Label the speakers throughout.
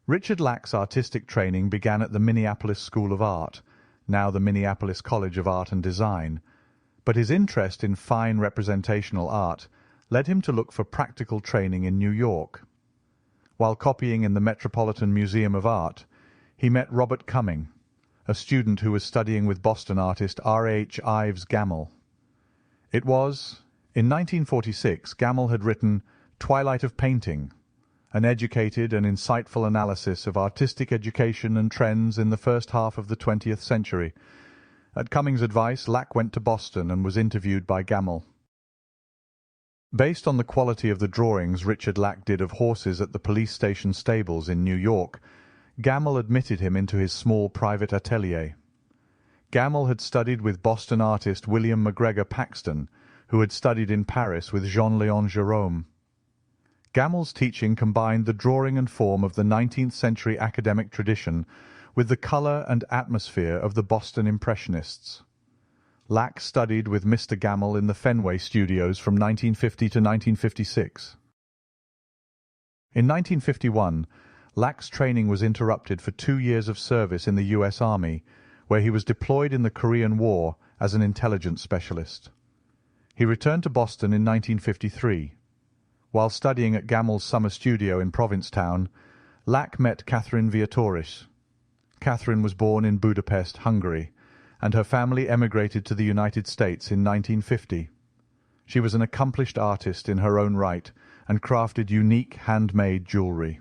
Speaker 1: Richard Lack's artistic training began at the Minneapolis School of Art, now the Minneapolis College of Art and Design, but his interest in fine representational art led him to look for practical training in New York. While copying in the Metropolitan Museum of Art, he met Robert Cumming, a student who was studying with Boston artist R. H. Ives Gammell. It was, in 1946, Gammell had written Twilight of Painting, an educated and insightful analysis of artistic education and trends in the first half of the 20th century. At Cumming's advice, Lack went to Boston and was interviewed by Gammell. Based on the quality of the drawings Richard Lack did of horses at the police station stables in New York, Gammell admitted him into his small private atelier. Gammell had studied with Boston artist William McGregor Paxton, who had studied in Paris with Jean-Léon Gérôme. Gammell's teaching combined the drawing and form of the 19th century academic tradition with the colour and atmosphere of the Boston Impressionists. Lack studied with Mr. Gammell in the Fenway Studios from 1950 to 1956. In 1951, Lack's training was interrupted for 2 years of service in the U.S. Army, where he was deployed in the Korean War as an intelligence specialist. He returned to Boston in 1953. While studying at Gammell's summer studio in Provincetown, Lack met Catherine Viatoris. Catherine was born in Budapest, Hungary, and her family emigrated to the United States in 1950. She was an accomplished artist in her own right and crafted unique handmade jewellery.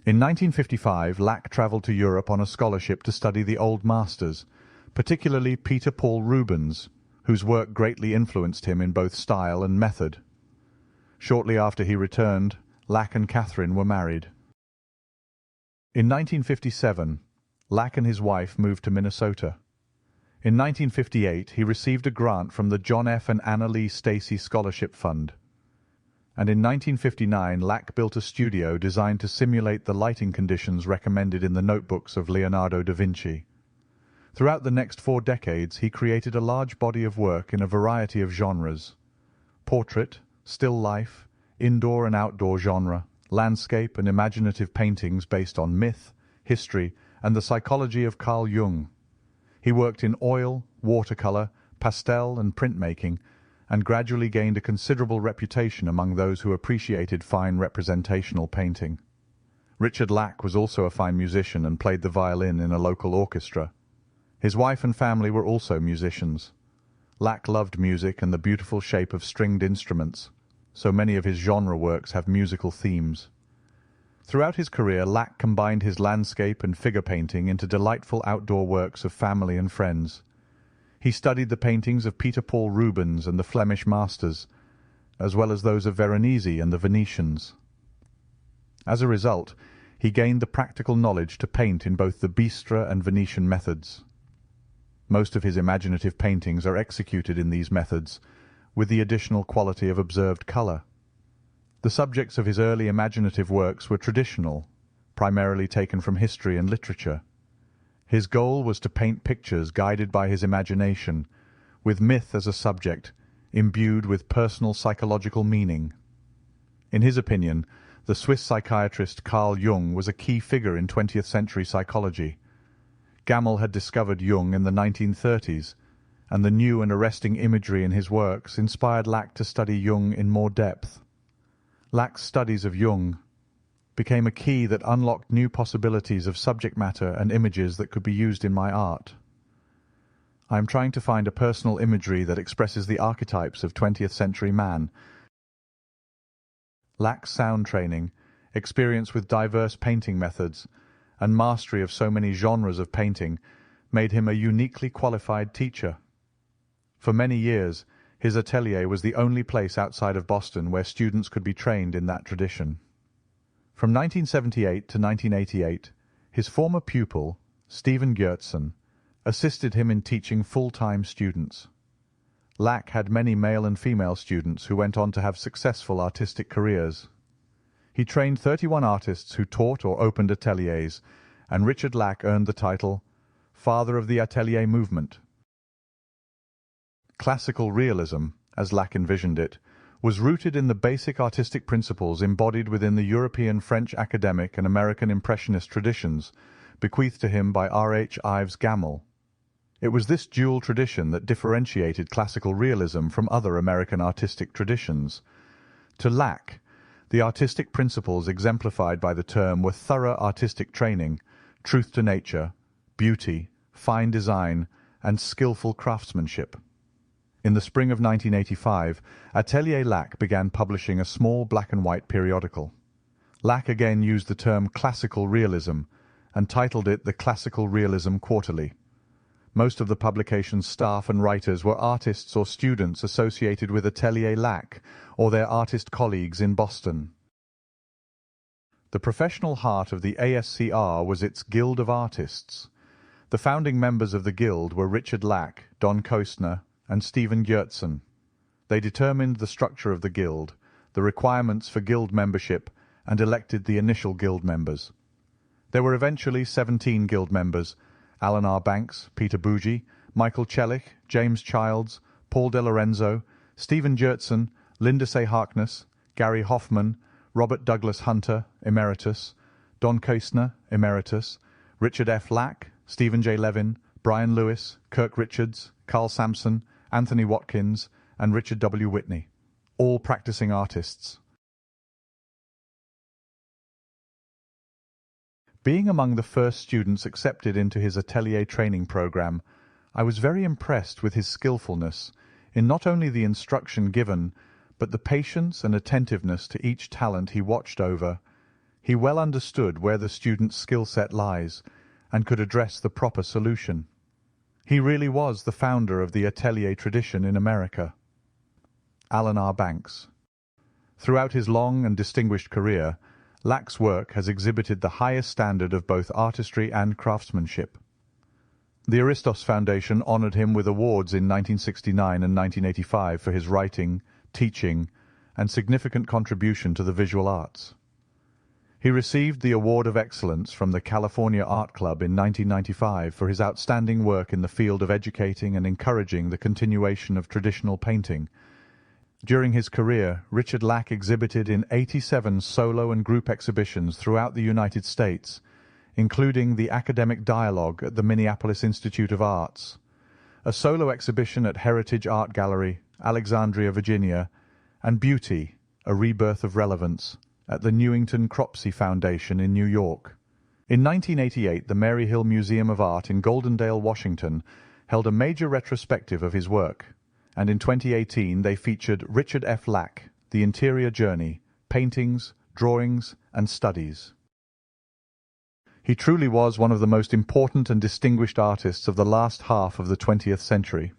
Speaker 1: In 1955, Lack travelled to Europe on a scholarship to study the Old Masters, particularly Peter Paul Rubens, whose work greatly influenced him in both style and method. Shortly after he returned, Lack and Catherine were married. In 1957, Lack and his wife moved to Minnesota. In 1958, he received a grant from the John F. and Anna Lee Stacy Scholarship Fund. And in 1959, Lack built a studio designed to simulate the lighting conditions recommended in the notebooks of Leonardo da Vinci. Throughout the next 4 decades, he created a large body of work in a variety of genres: portrait, still life, indoor and outdoor genre, landscape and imaginative paintings based on myth, history, and the psychology of Carl Jung. He worked in oil, watercolour, pastel and printmaking, and gradually gained a considerable reputation among those who appreciated fine representational painting. Richard Lack was also a fine musician and played the violin in a local orchestra. His wife and family were also musicians. Lack loved music and the beautiful shape of stringed instruments, so many of his genre works have musical themes. Throughout his career, Lack combined his landscape and figure painting into delightful outdoor works of family and friends. He studied the paintings of Peter Paul Rubens and the Flemish masters, as well as those of Veronese and the Venetians. As a result, he gained the practical knowledge to paint in both the Bistre and Venetian methods. Most of his imaginative paintings are executed in these methods, with the additional quality of observed colour. The subjects of his early imaginative works were traditional, primarily taken from history and literature. His goal was to paint pictures guided by his imagination, with myth as a subject, imbued with personal psychological meaning. In his opinion, the Swiss psychiatrist Carl Jung was a key figure in 20th century psychology. Gammell had discovered Jung in the 1930s, and the new and arresting imagery in his works inspired Lack to study Jung in more depth. Lack's studies of Jung became a key that unlocked new possibilities of subject matter and images that could be used in my art. I am trying to find a personal imagery that expresses the archetypes of 20th century man. Lack's sound training, experience with diverse painting methods, and mastery of so many genres of painting made him a uniquely qualified teacher. For many years, his atelier was the only place outside of Boston where students could be trained in that tradition. From 1978 to 1988, his former pupil, Stephen Gjertsen, assisted him in teaching full-time students. Lack had many male and female students who went on to have successful artistic careers. He trained 31 artists who taught or opened ateliers, and Richard Lack earned the title Father of the Atelier Movement. Classical realism, as Lack envisioned it, was rooted in the basic artistic principles embodied within the European French academic and American Impressionist traditions, bequeathed to him by R.H. Ives Gammell. It was this dual tradition that differentiated classical realism from other American artistic traditions. To Lack, the artistic principles exemplified by the term were thorough artistic training, truth to nature, beauty, fine design, and skillful craftsmanship. In the spring of 1985, Atelier Lack began publishing a small black-and-white periodical. Lack again used the term classical realism and titled it the Classical Realism Quarterly. Most of the publication's staff and writers were artists or students associated with Atelier Lack or their artist colleagues in Boston. The professional heart of the ASCR was its Guild of Artists. The founding members of the Guild were Richard Lack, Don Koestner, and Stephen Gjertsen. They determined the structure of the Guild, the requirements for Guild membership, and elected the initial Guild members. There were eventually 17 Guild members: Alan R. Banks, Peter Bougie, Michael Chellick, James Childs, Paul De Lorenzo, Stephen Gjertsen, Lindesay Harkness, Gary Hoffman, Robert Douglas Hunter, Emeritus, Don Koestner, Emeritus, Richard F. Lack, Stephen J. Levin, Brian Lewis, Kirk Richards, Carl Sampson, Anthony Watkins, and Richard W. Whitney, all practicing artists. Being among the first students accepted into his atelier training program, I was very impressed with his skillfulness in not only the instruction given, but the patience and attentiveness to each talent he watched over. He well understood where the student's skill set lies and could address the proper solution. He really was the founder of the atelier tradition in America. Alan R. Banks. Throughout his long and distinguished career, Lack's work has exhibited the highest standard of both artistry and craftsmanship. The Aristos Foundation honoured him with awards in 1969 and 1985 for his writing, teaching, and significant contribution to the visual arts. He received the Award of Excellence from the California Art Club in 1995 for his outstanding work in the field of educating and encouraging the continuation of traditional painting. During his career, Richard Lack exhibited in 87 solo and group exhibitions throughout the United States, including the Academic Dialogue at the Minneapolis Institute of Arts, a solo exhibition at Heritage Art Gallery, Alexandria, Virginia, and Beauty, a Rebirth of Relevance, at the Newington Cropsey Foundation in New York. In 1988, the Mary Hill Museum of Art in Goldendale, Washington, held a major retrospective of his work, and in 2018 they featured Richard F. Lack, The Interior Journey, Paintings, Drawings, and Studies. He truly was one of the most important and distinguished artists of the last half of the 20th century.